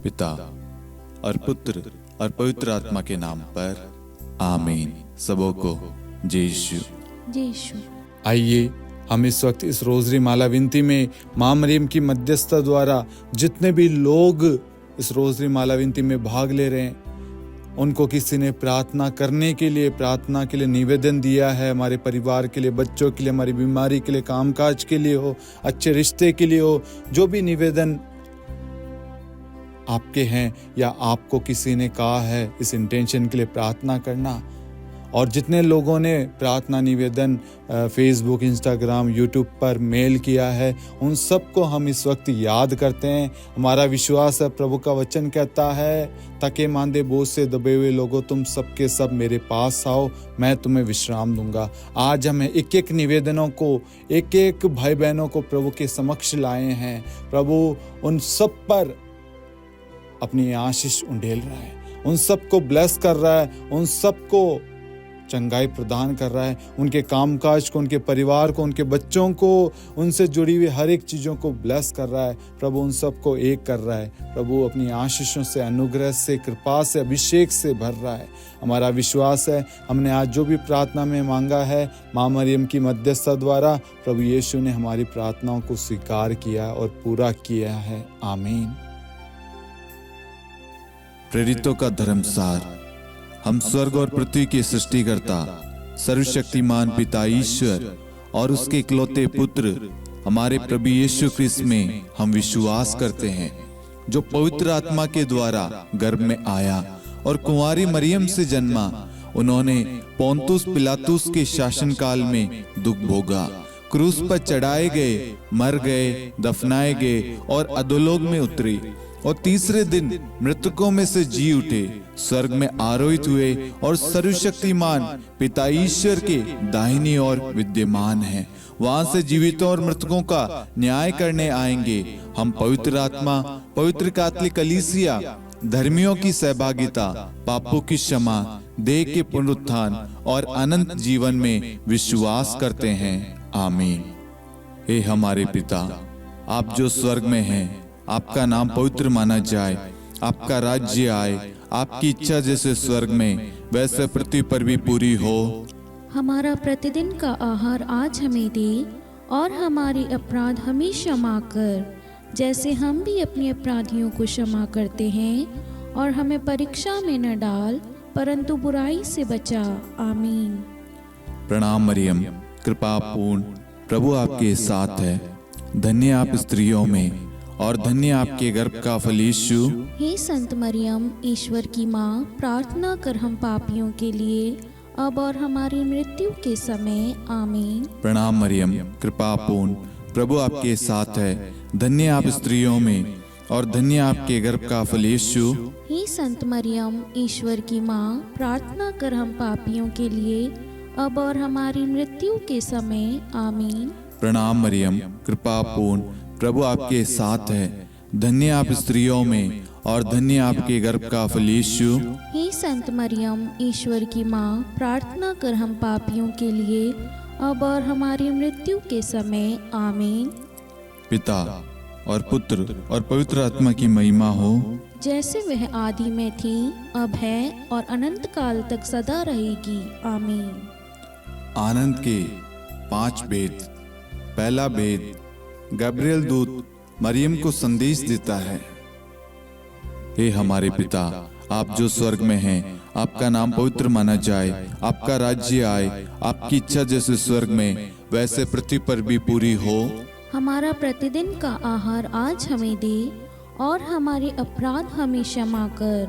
पिता और पुत्र और पवित्र आत्मा के नाम पर आमीन। सबों को जय यीशु। जय यीशु। आइए हम इस वक्त इस रोजरी माला विनती में माँ मरियम की मध्यस्थता द्वारा जितने भी लोग इस रोजरी माला विनती में भाग ले रहे हैं, उनको किसी ने प्रार्थना करने के लिए निवेदन दिया है, हमारे परिवार के लिए, बच्चों के लिए, हमारी बीमारी के लिए, कामकाज के लिए हो, अच्छे रिश्ते के लिए हो, जो भी निवेदन आपके हैं या आपको किसी ने कहा है इस इंटेंशन के लिए प्रार्थना करना। और जितने लोगों ने प्रार्थना निवेदन फेसबुक, इंस्टाग्राम, यूट्यूब पर मेल किया है, उन सबको हम इस वक्त याद करते हैं। हमारा विश्वास है, प्रभु का वचन कहता है, थके मांदे बोझ से दबे हुए लोगों, तुम सबके सब मेरे पास आओ, मैं तुम्हें विश्राम दूंगा। आज हम एक एक निवेदनों को, एक एक भाई बहनों को प्रभु के समक्ष लाए हैं। प्रभु उन सब पर अपनी आशीष उंडेल रहा है, उन सबको ब्लेस कर रहा है, उन सबको चंगाई प्रदान कर रहा है, उनके कामकाज को, उनके परिवार को, उनके बच्चों को, उनसे जुड़ी हुई हर एक चीज़ों को ब्लेस कर रहा है। प्रभु उन सबको एक कर रहा है। प्रभु अपनी आशीषों से, अनुग्रह से, कृपा से, अभिषेक से भर रहा है। हमारा विश्वास है, हमने आज जो भी प्रार्थना में मांगा है माँ मरियम की मध्यस्थता द्वारा, प्रभु यीशु ने हमारी प्रार्थनाओं को स्वीकार किया और पूरा किया है। आमीन। प्रेरितों का धर्मसार। हम स्वर्ग और पृथ्वी के सृष्टिकर्ता सर्वशक्तिमान पिता ईश्वर और उसके इकलौते पुत्र हमारे प्रभु यीशु क्रिस्त में हम विश्वास करते हैं, जो पवित्र आत्मा के द्वारा गर्भ में आया और कुंवारी मरियम से जन्मा। उन्होंने पोंतुस पिलातुस के शासनकाल में दुख भोगा, क्रूस पर चढ़ाए गए, मर गए, दफनाए गए और अधोलोक में उतरे और तीसरे दिन मृतकों में से जी उठे, स्वर्ग में आरोहित हुए और सर्वशक्तिमान पिता ईश्वर के दाहिनी ओर विद्यमान हैं। वहां से जीवितों और मृतकों का न्याय करने आएंगे। हम पवित्र आत्मा, पवित्र कैथोलिक कलीसिया, धर्मियों की सहभागिता, पापों की क्षमा, देह के पुनरुत्थान और अनंत जीवन में विश्वास करते हैं। आमीन। हे हमारे पिता, आप जो स्वर्ग में हैं, आपका नाम पवित्र माना जाए, आपका राज्य आए, आपकी इच्छा जैसे स्वर्ग में वैसे पृथ्वी पर भी पूरी हो। हमारा प्रतिदिन का आहार आज हमें दे, और हमारे अपराध हमें क्षमा कर, जैसे हम भी अपने अपराधियों को क्षमा करते हैं, और हमें परीक्षा में न डाल, परंतु बुराई से बचा। आमीन। प्रणाम मरियम, कृपा पूर्ण, प्रभु आपके साथ है। धन्य आप स्त्रियों में और धन्य आपके गर्भ का फल यीशु। हे संत मरियम, ईश्वर की माँ, प्रार्थना कर हम पापियों के लिए, अब और हमारी मृत्यु के समय। आमीन। प्रणाम मरियम, कृपा पूर्ण, प्रभु आपके साथ है। धन्य आप स्त्रियों में और धन्य आपके गर्भ का फल यीशु। हे संत मरियम, ईश्वर की माँ, प्रार्थना कर हम पापियों के लिए, अब और हमारी मृत्यु के समय। आमीन। प्रणाम मरियम, कृपा पूर्ण, प्रभु आपके साथ है। धन्य आप स्त्रियों में और धन्य आपके गर्भ का फल यीशु। हे संत मरियम, ईश्वर की माँ, प्रार्थना कर हम पापियों के लिए, अब और हमारी मृत्यु के समय। आमीन। पिता और पुत्र और पवित्र आत्मा की महिमा हो, जैसे वह आदि में थी, अब है और अनंत काल तक सदा रहेगी। आमीन। आनंद के 5 भेद। पहला भेद, गब्रिएल दूत मरियम को संदेश देता है। हे हमारे पिता, आप जो स्वर्ग में हैं, आपका नाम पवित्र माना जाए, आपका राज्य आए, आपकी इच्छा जैसे स्वर्ग में वैसे पृथ्वी पर भी पूरी हो। हमारा प्रतिदिन का आहार आज हमें दे, और हमारे अपराध हमें क्षमा कर,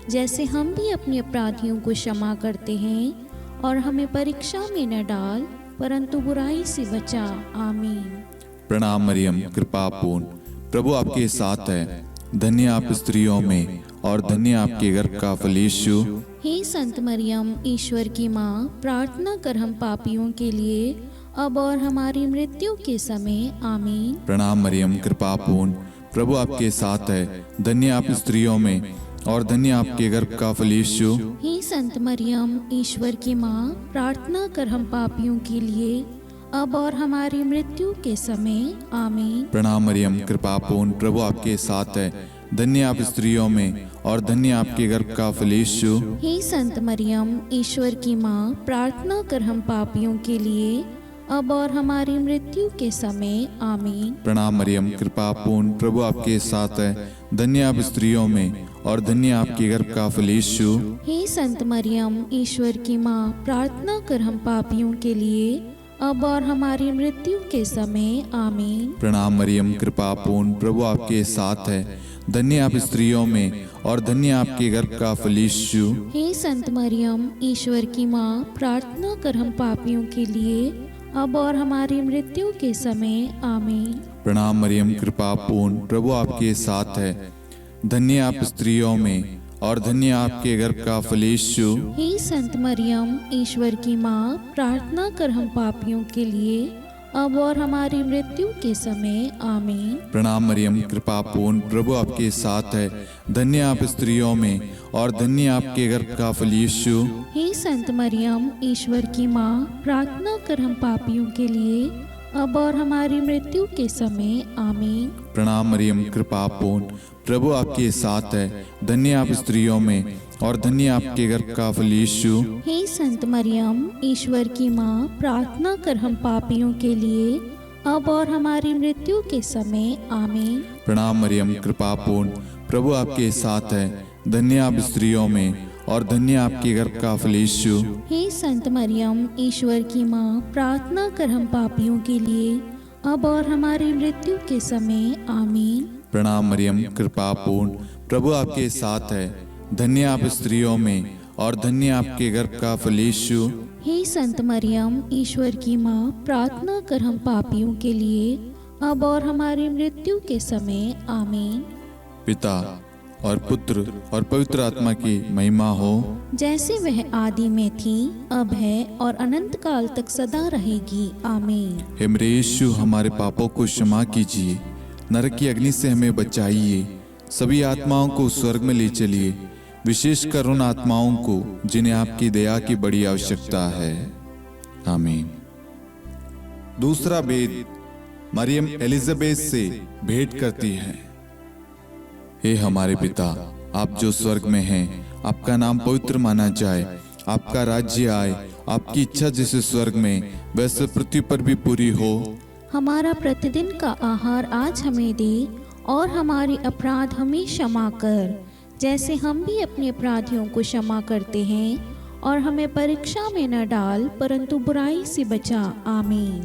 जैसे हम भी अपने अपराधियों को क्षमा करते हैं, और हमें परीक्षा में न डाल, परंतु बुराई से बचा। आमीन। प्रणाम मरियम, कृपा पूर्ण, प्रभु आपके साथ है। धन्य आप स्त्रियों में और धन्य आपके गर्भ का फल यीशु। हे संत मरियम, ईश्वर की माँ, प्रार्थना कर हम पापियों के लिए, अब और हमारी मृत्यु के समय। आमीन। प्रणाम मरियम, कृपा पूर्ण, प्रभु आपके साथ है। धन्य आप स्त्रियों में और धन्य आपके गर्भ का फल यीशु। हे संत मरियम, ईश्वर की माँ, प्रार्थना कर हम पापियों के लिए, अब और हमारी मृत्यु के समय। आमीन। प्रणाम मरियम, कृपा पूर्ण, प्रभु आपके साथ है। धन्य आप स्त्रियों में और धन्य आपके गर्भ का फल यीशु। हे संत मरियम, ईश्वर की माँ, प्रार्थना कर हम पापियों के लिए अब और हमारी मृत्यु के समय आमीन। प्रणाम मरियम, कृपा पूर्ण, प्रभु आपके साथ है। धन्य आप स्त्रियों में और धन्य आपके गर्भ का फल यीशु। हे संत मरियम, ईश्वर की माँ, प्रार्थना कर हम पापियों के लिए अब और हमारी मृत्यु के समय आमीन। प्रणाम मरियम, कृपा पूर्ण, प्रभु आपके साथ है। धन्य आप स्त्रियों में और धन्य आपके गर्भ का फल यीशु। हे संत मरियम, ईश्वर की माँ, प्रार्थना कर हम पापियों के लिए अब और हमारी मृत्यु के समय आमीन। प्रणाम मरियम, कृपा पूर्ण, प्रभु आपके साथ है। धन्य आप स्त्रियों में और धन्य आपके गर्भ का फल यीशु। हे संत मरियम, ईश्वर की माँ, प्रार्थना कर हम पापियों के लिए अब और हमारी मृत्यु के समय आमीन। प्रणाम मरियम, कृपा पूर्ण, प्रभु आपके साथ है। धन्य आप स्त्रियों में और धन्य आपके गर्भ का फल यीशु। हे संत मरियम, ईश्वर की माँ, प्रार्थना कर हम पापियों के लिए अब और हमारी मृत्यु के समय आमीन। प्रणाम मरियम, कृपा पूर्ण, प्रभु आपके साथ है। धन्य आप स्त्रियों में और धन्य आपके गर्भ का फल यीशु। हे संत मरियम, ईश्वर की माँ, प्रार्थना कर हम पापियों के लिए अब और हमारी मृत्यु के समय आमीन। प्रणाम मरियम, कृपा पूर्ण, प्रभु आपके साथ है। धन्य आप स्त्रियों में और धन्य आपके गर्भ का फल यीशु। हे संत मरियम, ईश्वर की माँ, प्रार्थना कर हम पापियों के लिए अब और हमारी मृत्यु के समय आमीन। प्रणाम मरियम, कृपा पूर्ण, प्रभु आपके साथ है। धन्य आप स्त्रियों में और धन्य आपके गर्भ का फल यीशु। हे संत मरियम, ईश्वर की माँ, प्रार्थना कर हम पापियों के लिए अब और हमारी मृत्यु के समय आमीन। पिता और पुत्र और पवित्र आत्मा की महिमा हो, जैसे वह आदि में थी, अब है और अनंत काल तक सदा रहेगी आमीन। हे मेरे यीशु, हमारे पापों को क्षमा कीजिए, नरक की अग्नि से हमें बचाइए, सभी आत्माओं को स्वर्ग में ले चलिए, विशेषकर उन आत्माओं को जिन्हें आपकी दया की बड़ी आवश्यकता है। आमीन। दूसरा भेद, मरियम एलिजाबेथ से भेंट करती है। हे हमारे पिता, आप जो स्वर्ग में हैं, आपका नाम पवित्र माना जाए, आपका राज्य आए, आपकी इच्छा जैसे स्वर्ग में वैसे पृथ्वी पर भी पूरी हो। हमारा प्रतिदिन का आहार आज हमें दे और हमारे अपराध हमें क्षमा कर, जैसे हम भी अपने अपराधियों को क्षमा करते हैं, और हमें परीक्षा में न डाल परंतु बुराई से बचा आमीन।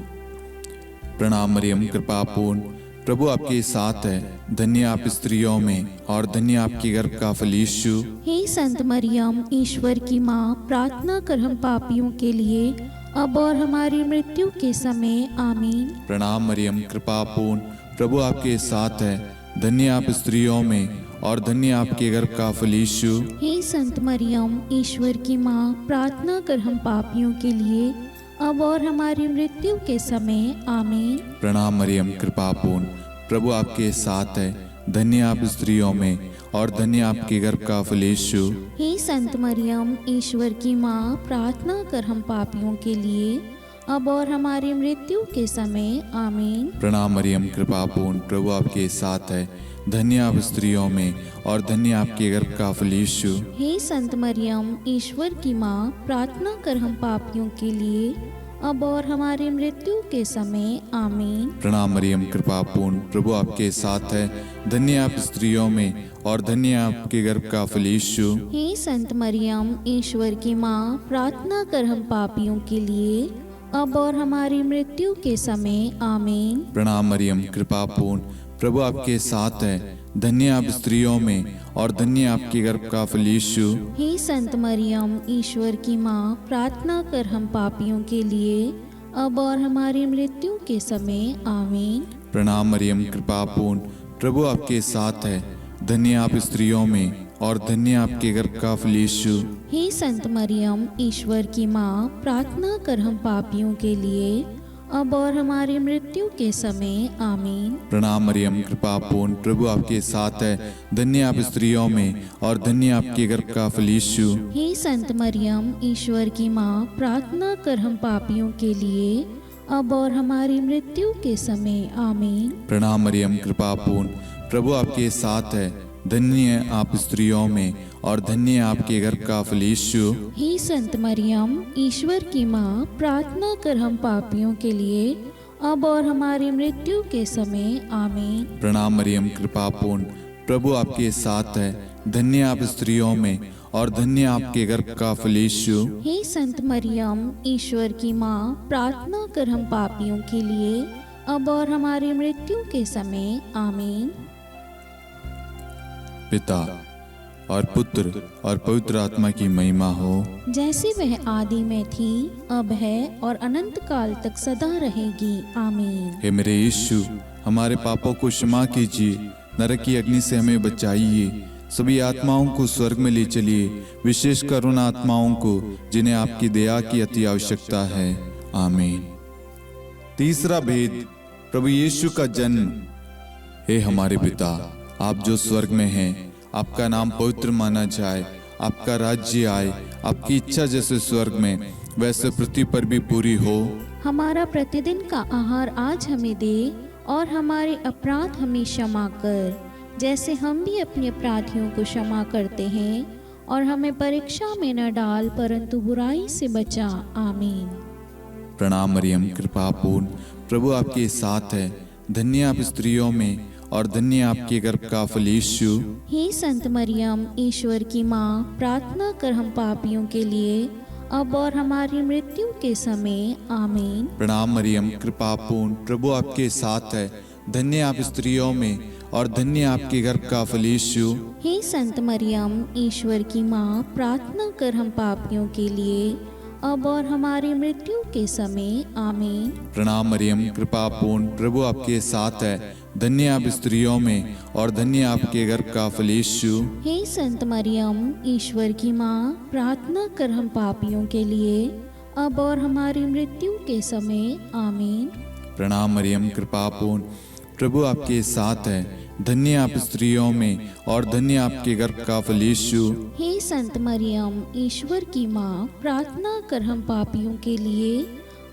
प्रणाम मरियम, कृपा पूर्ण, प्रभु आपके साथ है। धन्य आप स्त्रियों में और धन्य आपके गर्भ का फल यीशु। हे संत मरियम, ईश्वर की माँ, प्रार्थना कर हम पापियों के लिए अब और हमारी मृत्यु के समय आमीन। प्रणाम मरियम, कृपा पूर्ण, प्रभु आपके साथ है। धन्य आप स्त्रियों में और धन्य आपके गर्भ का फल यीशु। हे संत मरियम, ईश्वर की माँ, प्रार्थना कर हम पापियों के लिए अब और हमारी मृत्यु के समय आमीन। प्रणाम मरियम, कृपा पूर्ण, प्रभु आपके साथ है। धन्य आप स्त्रियों में और धन्य आपके गर्भ का फल यीशु। हे संत मरियम, ईश्वर की माँ, प्रार्थना कर हम पापियों के लिए अब और हमारी मृत्यु के समय आमीन। प्रणाम मरियम, कृपा पूर्ण, प्रभु आपके साथ है। धन्य आप स्त्रियों में और धन्य आपके गर्भ का फल यीशु। हे संत मरियम, ईश्वर की माँ, प्रार्थना कर हम पापियों के लिए अब और हमारी मृत्यु के समय आमीन। प्रणाम मरियम, कृपा पूर्ण, प्रभु आपके साथ है। धन्य आप स्त्रियों में और धन्य आपके गर्भ का फल यीशु। हे संत मरियम, ईश्वर की माँ, प्रार्थना कर हम पापियों के लिए अब और हमारी मृत्यु के समय आमीन। प्रणाम मरियम, कृपा पूर्ण, प्रभु आपके साथ है। धन्य आप स्त्रियों में और धन्य आपके गर्भ का फल यीशु। हे संत मरियम, ईश्वर की माँ, प्रार्थना कर हम पापियों के लिए अब और हमारी मृत्यु के समय आमीन। प्रणाम मरियम, कृपा पूर्ण, प्रभु आपके साथ है। धन्य आप स्त्रियों में और धन्य आपके गर्भ का फल यीशु। हे संत मरियम, ईश्वर की माँ, प्रार्थना कर हम पापियों के लिए अब और हमारी मृत्यु के समय आमीन। प्रणाम मरियम, कृपा पूर्ण, प्रभु आपके साथ है। धन्य आप स्त्रियों में और धन्य आपके गर्भ का फल यीशु। हे संत मरियम, ईश्वर की माँ, प्रार्थना कर हम पापियों के लिए अब और हमारी मृत्यु के समय आमीन। प्रणाम मरियम, कृपा पूर्ण, प्रभु आपके साथ है। धन्य आप स्त्रियों में और धन्य आपके गर्भ का फल यीशु। हे संत मरियम, ईश्वर की माँ, प्रार्थना कर हम पापियों के लिए अब और हमारी मृत्यु के समय आमीन। प्रणाम मरियम, कृपा पूर्ण, प्रभु आपके साथ है। धन्य आप स्त्रियों में और धन्य आपके गर्भ का फल यीशु। हे संत मरियम, ईश्वर की माँ, प्रार्थना कर हम पापियों के लिए अब और हमारी मृत्यु के समय आमीन। पिता और पुत्र और पवित्र आत्मा की महिमा हो, जैसे वह आदि में थी, अब है और अनंत काल तक सदा रहेगी आमीन। हे मेरे यीशु, हमारे पापों को क्षमा कीजिए, नरक की अग्नि से हमें बचाइए, सभी आत्माओं को स्वर्ग में ले चलिए, विशेषकर उन आत्माओं को जिन्हें आपकी दया की अति आवश्यकता है। आमीन। तीसरा भेद, प्रभु यीशु का जन्म। हे हमारे पिता, आप जो स्वर्ग में हैं, आपका नाम पवित्र माना जाए, आपका राज्य आए, आपकी इच्छा जैसे स्वर्ग में वैसे पृथ्वी पर भी पूरी हो। हमारा प्रतिदिन का आहार आज हमें दे और हमारे अपराध हमें क्षमा कर, जैसे हम भी अपने अपराधियों को क्षमा करते हैं, और हमें परीक्षा में न डाल परंतु बुराई से बचा। आमीन। प्रणाम मरियम, कृपा पूर्ण, प्रभु आपके साथ है। धन्य आप स्त्रियों में और धन्य आपके गर्भ का फल यीशु। हे संत मरियम, ईश्वर की माँ, प्रार्थना कर हम पापियों के लिए अब और हमारी मृत्यु के समय आमीन। प्रणाम मरियम, कृपा पूर्ण, प्रभु आपके साथ है। धन्य आप स्त्रियों में और धन्य आपके गर्भ का फल यीशु। हे संत मरियम, ईश्वर की माँ, प्रार्थना कर हम पापियों के लिए अब और हमारी मृत्यु के समय आमीन। प्रणाम मरियम, कृपा पूर्ण, प्रभु आपके साथ है। धन्य आप स्त्रियों में और धन्य आपके गर्भ का फल यीशु। हे संत मरियम, ईश्वर की माँ, प्रार्थना कर हम पापियों के लिए अब और हमारी मृत्यु के समय आमीन। प्रणाम मरियम, कृपा पूर्ण, प्रभु आपके साथ है। धन्य आप स्त्रियों में और धन्य आपके गर्भ का फल यीशु। हे संत मरियम, ईश्वर की माँ, प्रार्थना कर हम पापियों के लिए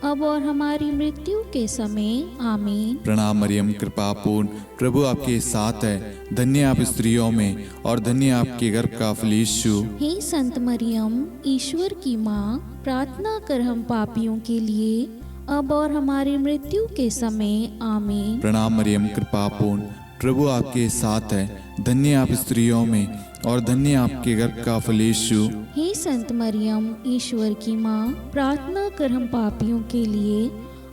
अब और हमारी मृत्यु के समय आमीन। प्रणाम मरियम, कृपा पूर्ण, प्रभु आपके साथ है। धन्य आप स्त्रियों में और धन्य आपके गर्भ का फल यीशु। हे संत मरियम, ईश्वर की माँ, प्रार्थना कर हम पापियों के लिए अब और हमारी मृत्यु के समय आमीन। प्रणाम मरियम, कृपा पूर्ण, प्रभु आपके साथ है। धन्य आप स्त्रियों में और धन्य आपके गर्भ का फल यीशु। हे संत मरियम, ईश्वर की माँ, प्रार्थना कर हम पापियों के लिए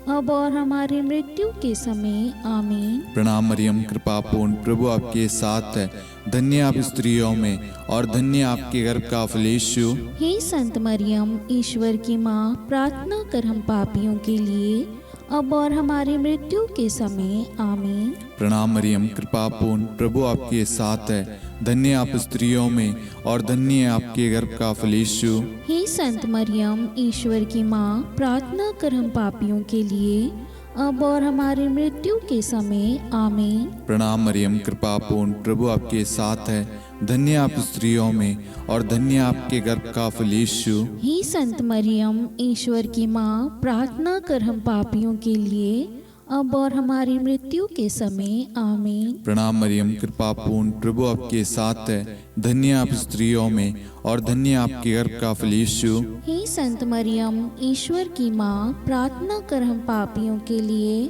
अब और हमारी मृत्यु के समय आमीन। प्रणाम मरियम, कृपा पूर्ण, प्रभु आपके साथ है। धन्य आप स्त्रियों में और धन्य आपके गर्भ का फल यीशु। हे संत मरियम, ईश्वर की माँ, प्रार्थना कर हम पापियों के लिए अब और हमारी मृत्यु के समय आमीन। प्रणाम मरियम, कृपा पूर्ण, प्रभु आपके साथ है। धन्य आप स्त्रियों में और धन्य आपके गर्भ का फल यीशु। हे संत मरियम, ईश्वर की माँ, प्रार्थना कर हम पापियों के लिए अब और हमारी मृत्यु के समय आमीन। प्रणाम मरियम, कृपा पूर्ण, प्रभु आपके साथ है। धन्य आप स्त्रियों में और धन्य आपके गर्भ का फल यीशु। हे संत मरियम, ईश्वर की माँ, प्रार्थना कर हम पापियों के लिए अब और हमारी मृत्यु के समय आमीन। प्रणाम मरियम, कृपा पूर्ण, प्रभु आपके साथ है। धन्य आप स्त्रियों में और धन्य आपके गर्भ का फल यीशु। हे संत मरियम, ईश्वर की माँ, प्रार्थना कर हम पापियों के लिए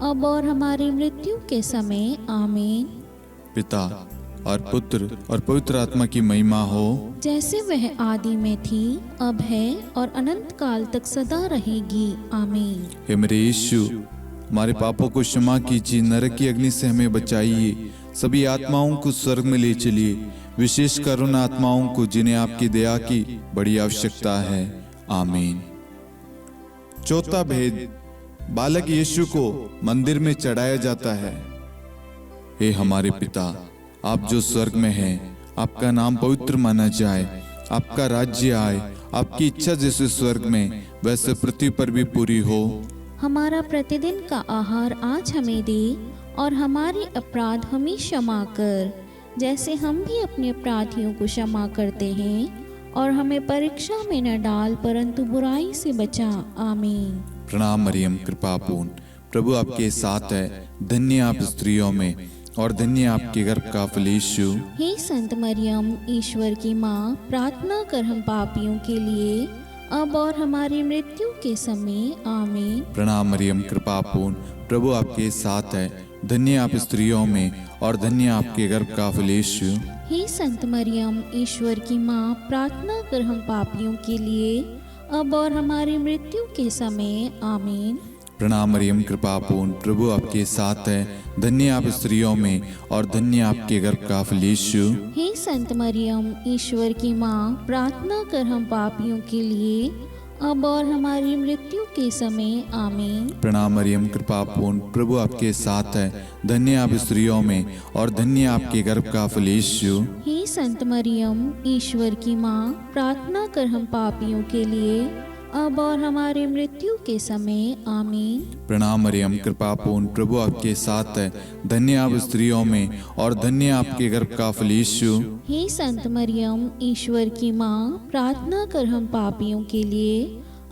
अब और हमारी मृत्यु के समय आमीन। पिता और पुत्र और पवित्र आत्मा की महिमा हो, जैसे वह आदि में थी, अब है और अनंत काल तक सदा रहेगी आमीन। हे मेरे यीशु, हमारे पापों को क्षमा कीजिए, नरक की अग्नि से हमें बचाइए, सभी आत्माओं को स्वर्ग में ले चलिए, विशेषकर उन आत्माओं को जिन्हें आपकी दया की बड़ी आवश्यकता है। आमीन। चौथा भेद, बालक यीशु को मंदिर में चढ़ाया जाता है। हे हमारे पिता, आप जो स्वर्ग में हैं, आपका नाम पवित्र माना जाए, आपका राज्य आए, आपकी इच्छा जैसे स्वर्ग में वैसे पृथ्वी पर भी पूरी हो। हमारा प्रतिदिन का आहार आज हमें दे और हमारे अपराध हमें क्षमा कर, जैसे हम भी अपने अपराधियों को क्षमा करते हैं, और हमें परीक्षा में न डाल परंतु बुराई से बचा। आमीन। प्रणाम मरियम, कृपा पूर्ण, प्रभु आपके साथ है। धन्य आप स्त्रियों में और धन्य आपके गर्भ का फल यीशु। हे संत मरियम, ईश्वर की माँ, प्रार्थना कर हम पापियों के लिए, अब और हमारी मृत्यु के समय। आमीन। प्रणाम मरियम, कृपा पूर्ण, प्रभु आपके साथ है, धन्य आप स्त्रियों में और धन्य आपके गर्भ का फल यीशु। हे संत मरियम, ईश्वर की माँ, प्रार्थना कर हम पापियों के लिए, अब और हमारी मृत्यु के समय। आमीन। प्रणाम मरियम, कृपा पूर्ण, प्रभु आपके साथ है, धन्य आप स्त्रियों में और धन्य आपके गर्भ का फल यीशु। हे संत मरियम, ईश्वर की माँ, प्रार्थना कर हम पापियों के लिए, अब और हमारी मृत्यु के समय। आमीन। प्रणाम मरियम, कृपा पूर्ण, प्रभु आपके साथ है, धन्य आप स्त्रियों में और धन्य आपके गर्भ का फल यीशु। हे संत मरियम, ईश्वर की माँ, प्रार्थना कर हम पापियों के लिए, अब और हमारी मृत्यु के समय। आमीन। प्रणाम मरियम, कृपा पूर्ण, प्रभु आपके साथ है, धन्य आप स्त्रियों में और धन्य आपके गर्भ का फल यीशु। हे संत मरियम, ईश्वर की माँ, प्रार्थना कर हम पापियों के लिए,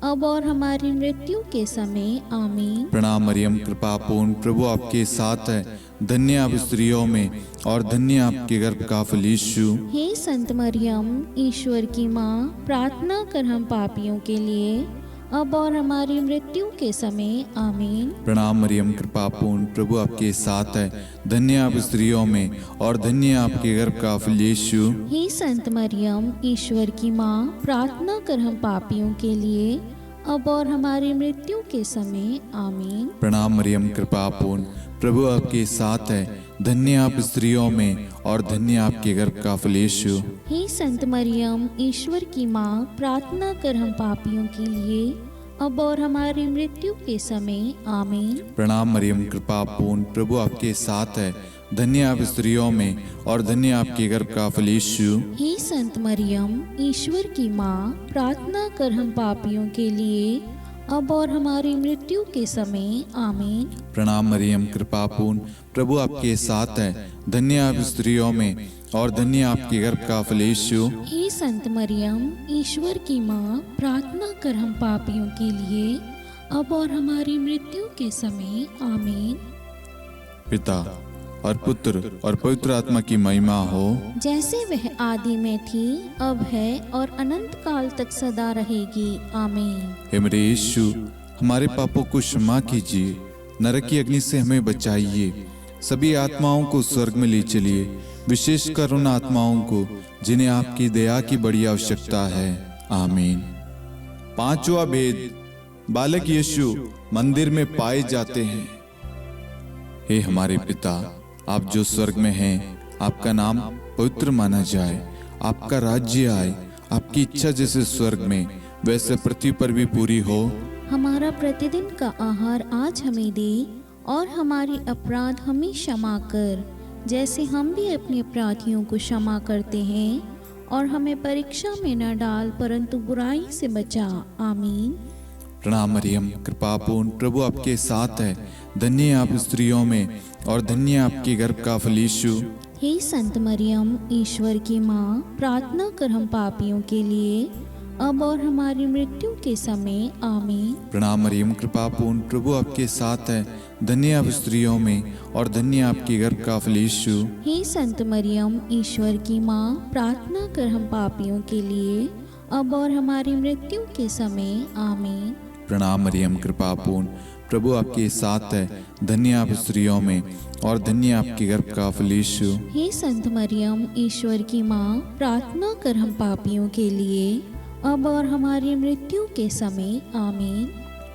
अब और हमारी मृत्यु के समय। आमीन। प्रणाम मरियम, कृपा पूर्ण, प्रभु आपके साथ है, धन्य आप स्त्रियों में और धन्य आपके गर्भ का फल यीशु। हे संत मरियम, ईश्वर की माँ, प्रार्थना कर हम पापियों के लिए, अब और हमारी मृत्यु के समय। आमीन। प्रणाम मरियम, कृपा पूर्ण, प्रभु आपके साथ है, धन्य आप स्त्रियों में और धन्य आपके गर्भ का फल यीशु। हे संत मरियम, ईश्वर की माँ, प्रार्थना कर हम पापियों के लिए, अब और हमारी मृत्यु के समय। आमीन। प्रणाम मरियम, कृपा पूर्ण, प्रभु आपके साथ है, धन्य आप स्त्रियों में और धन्य आपके गर्भ का फल यीशु। हे संत मरियम, ईश्वर की माँ, प्रार्थना कर हम पापियों के लिए, अब और हमारी मृत्यु के समय। आमीन। प्रणाम मरियम, कृपा पूर्ण, प्रभु आपके साथ है, धन्य आप स्त्रियों में और धन्य आपके गर्भ का फल यीशु। हे संत मरियम, ईश्वर की माँ, प्रार्थना कर हम पापियों के लिए, अब और हमारी मृत्यु के समय। आमीन। प्रणाम मरियम, कृपा पूर्ण, प्रभु आपके साथ है, धन्य आप स्त्रियों में और धन्य आपके गर्भ का फल यीशु। हे संत मरियम, ईश्वर की माँ, प्रार्थना कर हम पापियों के लिए, अब और हमारी मृत्यु के समय। आमीन। पिता और पुत्र और पवित्र आत्मा की महिमा हो, जैसे वह आदि में थी, अब है और अनंत काल तक सदा रहेगी। आमीन। हे मेरे यीशु, हमारे पापों को क्षमा कीजिए, नरक की अग्नि से हमें बचाइए, सभी आत्माओं को स्वर्ग में ले चलिए, विशेषकर उन आत्माओं को जिन्हें आपकी दया की बड़ी आवश्यकता है। आमीन। पांचवा भेद, बालक यीशु मंदिर में पाए जाते हैं। हे हमारे पिता, आप जो स्वर्ग में हैं, आपका नाम पवित्र माना जाए, आपका राज्य आए, आपकी इच्छा जैसे स्वर्ग में वैसे पृथ्वी पर भी पूरी हो। हमारा प्रतिदिन का आहार आज हमें दे, और हमारी अपराध हमें क्षमा कर, जैसे हम भी अपने अपराधियों को क्षमा करते हैं, और हमें परीक्षा में न डाल, परंतु बुराई से बचा। आमीन। प्रणाम मरियम, कृपा पूर्ण, प्रभु आपके साथ है, धन्य आप स्त्रियों में और धन्य आपके गर्भ का फल यीशु। हे संत मरियम, ईश्वर की माँ, प्रार्थना कर हम पापियों के लिए, अब और हमारी मृत्यु के समय। आमीन। प्रणाम मरियम, कृपा पूर्ण, प्रभु आपके साथ है, धन्य आप स्त्रियों में और धन्य आपके गर्भ का फल यीशु। हे संत मरियम, ईश्वर की माँ, प्रार्थना कर हम पापियों के लिए, अब और हमारी मृत्यु के समय। आमीन। प्रणाम मरियम, कृपा पूर्ण, प्रभु आपके साथ है, धन्य आप स्त्रियों में और धन्य आपके गर्भ का फल यीशु। हे संत मरियम, ईश्वर की माँ, प्रार्थना कर हम पापियों के लिए, अब और हमारी मृत्यु के समय। आमीन।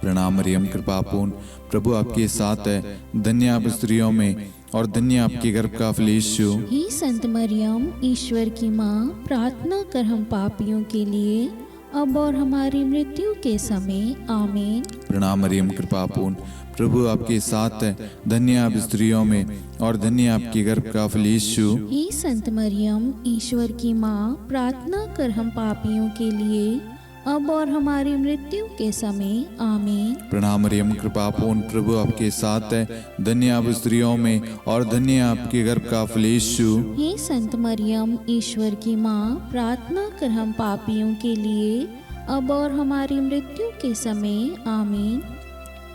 प्रणाम मरियम, कृपा पूर्ण, प्रभु आपके साथ है, धन्य आप स्त्रियों में और धन्य आपके गर्भ का फल यीशु। हे संत मरियम, ईश्वर की माँ, प्रार्थना कर हम पापियों के लिए, अब और हमारी मृत्यु के समय। आमीन। प्रणाम मरियम, कृपा पूर्ण, प्रभु आपके साथ है, धन्य आप स्त्रियों में और धन्य आपके गर्भ का फल यीशु। हे संत मरियम, ईश्वर की माँ, प्रार्थना कर हम पापियों के लिए, अब और हमारी मृत्यु के समय। आमीन। प्रणाम मरियम, कृपा पूर्ण, प्रभु आपके साथ है, धन्य आप स्त्रियों में और धन्य आपके गर्भ का फल यीशु। हे संत मरियम, ईश्वर की माँ, प्रार्थना कर हम पापियों के लिए, अब और हमारी मृत्यु के समय। आमीन।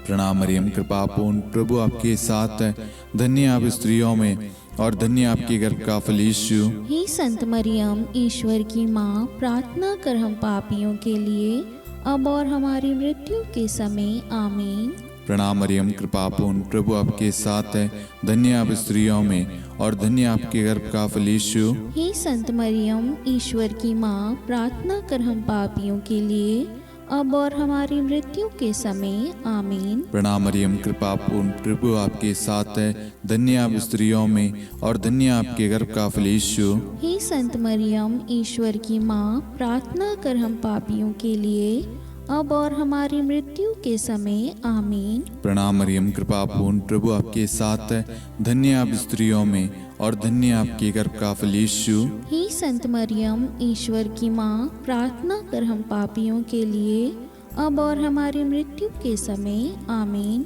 प्रणाम मरियम, कृपा पूर्ण, प्रभु आपके साथ है, धन्य आप स्त्रियों में और धन्य आपके गर्भ का फल यीशु। हे संत मरियम, ईश्वर की माँ, प्रार्थना कर हम पापियों के लिए, अब और हमारी मृत्यु के समय। आमीन। प्रणाम मरियम, कृपा पूर्ण, प्रभु आपके साथ है। धन्य आप स्त्रियों में और धन्य आपके गर्भ का फल यीशु। हे संत मरियम, ईश्वर की माँ, प्रार्थना कर हम पापियों के लिए, अब और हमारी मृत्यु के समय। आमीन। प्रणाम मरियम, कृपा पूर्ण, प्रभु आपके साथ है। धन्य आप स्त्रियों में और धन्य आपके गर्भ का फल यीशु। हे संत मरियम, ईश्वर की माँ, प्रार्थना कर हम पापियों के लिए, अब और हमारी मृत्यु के समय। आमीन। प्रणाम मरियम, कृपा पूर्ण, प्रभु आपके साथ है। धन्य आप स्त्रियों में और धन्य आपके गर्भ का फल यीशु। हे संत मरियम, ईश्वर की माँ, प्रार्थना कर हम पापियों के लिए, अब और हमारी मृत्यु के समय। आमीन।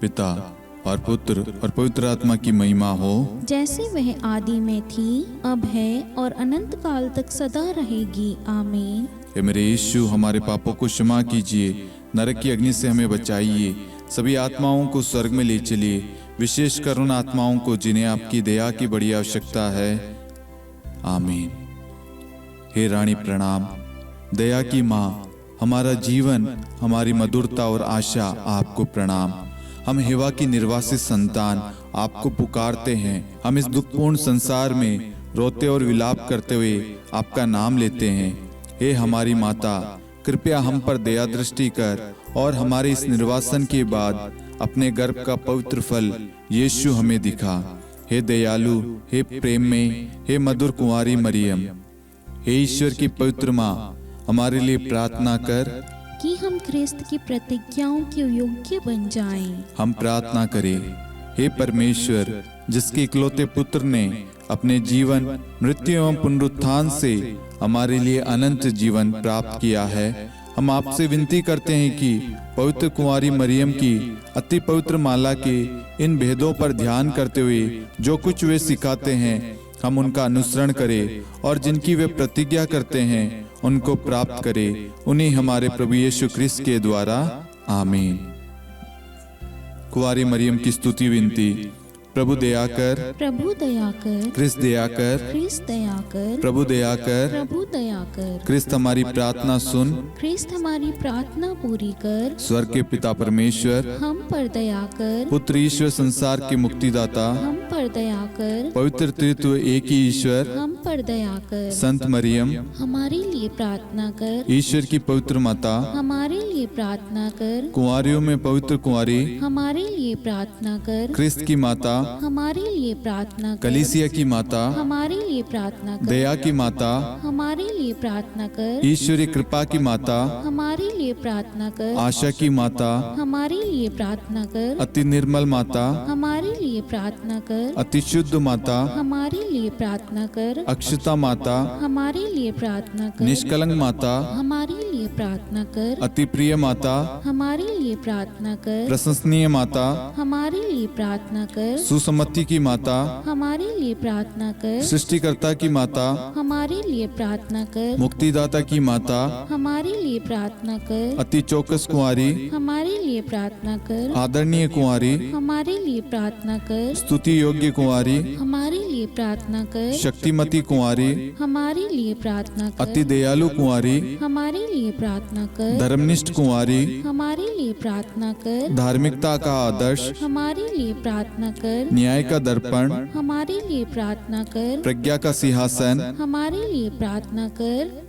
पिता और पुत्र और पवित्र आत्मा की महिमा हो, जैसे वह आदि में थी, अब है और अनंत काल तक सदा रहेगी। आमीन। हे मेरे यीशु, हमारे पापों को क्षमा कीजिए, नरक की अग्नि से हमें बचाइए, सभी आत्माओं को स्वर्ग में ले चलिए, विशेषकर उन आत्माओं को जिन्हें आपकी दया की बड़ी आवश्यकता है। आमीन। हे रानी प्रणाम, दया की माँ, हमारा जीवन, हमारी मधुरता और आशा आपको प्रणाम। हम हेवा की निर्वासित संतान आपको पुकारते हैं। हम इस दुखपूर्ण संसार में रोते और विलाप करते हुए आपका नाम लेते हैं। हे हमारी माता, कृपया हम पर दया दृष्टि कर और हमारे इस निर्वासन के बाद अपने गर्भ का पवित्र फल यीशु हमें दिखा। हे दयालु, हे प्रेम में, हे मधुर कुंवारी मरियम, हे ईश्वर की पवित्र माँ, हमारे लिए प्रार्थना कर कि हम ख्रिस्त की प्रतिज्ञाओं के योग्य बन जाएं। हम प्रार्थना करें। हे परमेश्वर, जिसके इकलौते पुत्र ने अपने जीवन, मृत्यु एवं पुनरुत्थान से हमारे लिए अनंत जीवन प्राप्त किया है, हम आपसे विनती करते हैं कि पवित्र कुंवारी मरियम की अति पवित्र माला के इन भेदों पर ध्यान करते हुए जो कुछ वे सिखाते हैं, हम उनका अनुसरण करें और जिनकी वे प्रतिज्ञा करते हैं उनको प्राप्त करें। उन्हीं हमारे प्रभु यीशु ख्रिस्त के द्वारा। आमीन। कुंवारी मरियम की स्तुति विनती। प्रभु दया कर, प्रभु दया कर, ख्रिस्त दया कर, ख्रिस्त दया कर, प्रभु दया कर, प्रभु दया कर, ख्रिस्त हमारी प्रार्थना सुन। ख्रिस्त हमारी प्रार्थना पूरी कर, स्वर्ग के पिता परमेश्वर, हम पर दया कर, पुत्र ईश्वर संसार के मुक्तिदाता, हम पर दया कर, पवित्र त्रित्व एक ही ईश्वर, हम पर दया कर, संत मरियम, हमारे लिए प्रार्थना कर, ईश्वर की पवित्र माता, हमारे लिए प्रार्थना कर, कुंवारियों में पवित्र कुंवारी, हमारे लिए प्रार्थना कर, ख्रिस्त की माता, हमारे लिए प्रार्थना कर, कलीसिया की माता, हमारे लिए प्रार्थना कर, दया की माता, हमारे लिए प्रार्थना कर, ईश्वरी कृपा की माता, हमारे लिए प्रार्थना कर, आशा की माता, हमारे लिए प्रार्थना कर, अति निर्मल माता, हमारे लिए प्रार्थना कर, अति शुद्ध माता, हमारे लिए प्रार्थना कर, अक्षता माता, हमारे लिए प्रार्थना कर, निष्कलंक माता, हमारे लिए प्रार्थना कर, अति प्रिय माता, हमारे लिए प्रार्थना कर, प्रशंसनीय माता, हमारे लिए प्रार्थना कर, सुसम्मति की माता, हमारे लिए प्रार्थना कर, सृष्टिकर्ता की माता, हमारे लिए प्रार्थना कर, मुक्तिदाता की माता, हमारे लिए प्रार्थना कर, अति चौकस कुंवारी, हमारे लिए प्रार्थना कर, आदरणीय कुंवारी, हमारे लिए प्रार्थना कर, स्तुति योग्य कुंवारी, हमारे लिए प्रार्थना कर, शक्तिमती कुंवारी, हमारे लिए प्रार्थना कर, अति दयालु कुंवारी, हमारे लिए प्रार्थना कर, धर्मनिष्ठ कुंवारी, हमारे लिए प्रार्थना कर, धार्मिकता का आदर्श, हमारे लिए प्रार्थना कर, न्याय का दर्पण, हमारे लिए प्रार्थना कर, प्रज्ञा का सिंहासन, हमारे लिए प्रार्थना कर,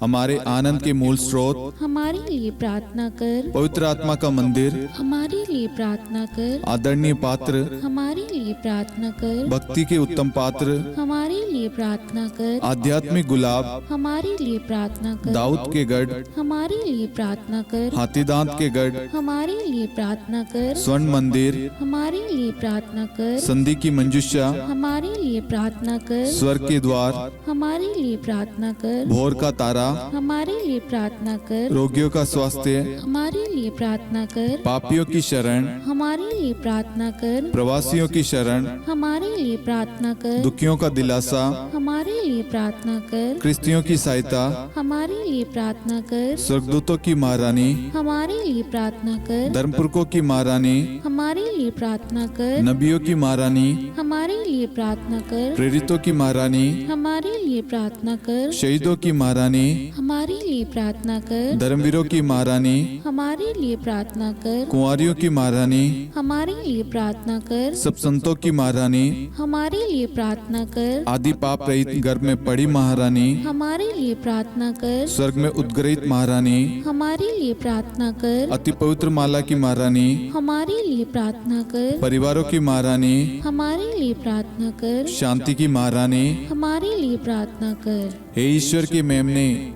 हमारे आनंद के मूल स्रोत, हमारे लिए प्रार्थना कर, पवित्र आत्मा का मंदिर, हमारे लिए प्रार्थना कर, आदरणीय पात्र, हमारे लिए प्रार्थना कर, भक्ति के उत्तम पात्र, हमारे लिए प्रार्थना कर, आध्यात्मिक गुलाब, हमारे लिए प्रार्थना कर, दाऊद के गढ़, हमारे लिए प्रार्थना कर, हाथीदांत के गढ़, हमारे लिए प्रार्थना कर, स्वर्ण मंदिर, हमारे लिए प्रार्थना कर, संधि की मंजुषा, हमारे लिए प्रार्थना कर, स्वर्ग के द्वार, हमारे लिए प्रार्थना कर, भोर का तारा, हमारे लिए प्रार्थना कर। रोगियों का स्वास्थ्य, हमारे लिए प्रार्थना कर। पापियों की शरण, हमारे लिए प्रार्थना कर। प्रवासियों की शरण, हमारे लिए प्रार्थना कर। दुखियों का दिलासा, हमारे लिए प्रार्थना कर। क्रिस्तियों की सहायता, हमारे लिए प्रार्थना कर। स्वर्गदूतों की महारानी, हमारे लिए प्रार्थना कर। धर्मपुरखों की महारानी, हमारे लिए प्रार्थना कर। नबियों की महारानी, हमारे लिए प्रार्थना कर। प्रेरितों की महारानी, हमारे लिए प्रार्थना कर। शहीदों की महारानी, हमारे लिए प्रार्थना कर। धर्मवीरों की महारानी, हमारे लिए प्रार्थना कर। कुंवारियों की महारानी, हमारे लिए प्रार्थना कर। सब संतों की महारानी, हमारे लिए प्रार्थना कर। आदि पाप रहित गर्भ में पड़ी महारानी, हमारे लिए प्रार्थना कर। स्वर्ग में उद्गृहित महारानी, हमारे लिए प्रार्थना कर। अति पवित्र माला की महारानी, हमारे लिए प्रार्थना कर। परिवारों की महारानी, हमारे लिए प्रार्थना कर। शांति की महारानी, हमारे लिए प्रार्थना कर। हे ईश्वर के मेमने,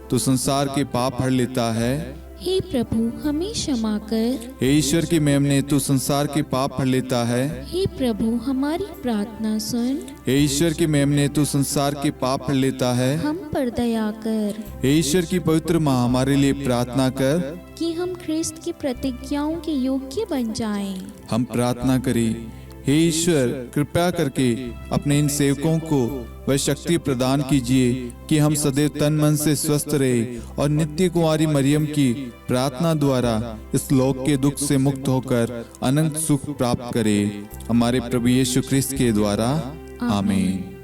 तू संसार के पाप हर लेता है। हे प्रभु हमें क्षमा कर। हे ईश्वर के मेमने, तू संसार के पाप हर लेता है। हे प्रभु हमारी प्रार्थना सुन। हे ईश्वर के मेमने, तू संसार के पाप हर लेता है। हम पर दया कर हे ईश्वर की पवित्र माँ, हमारे लिए प्रार्थना कर। कि हम ख्रिस्त की प्रतिज्ञाओं के योग्य बन जाएं। हम प्रार्थना करें, हे ईश्वर कृपया करके अपने इन सेवकों को वह शक्ति प्रदान कीजिए कि हम सदैव तन मन से स्वस्थ रहे और नित्य कुंवारी मरियम की प्रार्थना द्वारा इस लोक के दुख से मुक्त होकर अनंत सुख प्राप्त करें। हमारे प्रभु यीशु ख्रिस्त के द्वारा आमीन।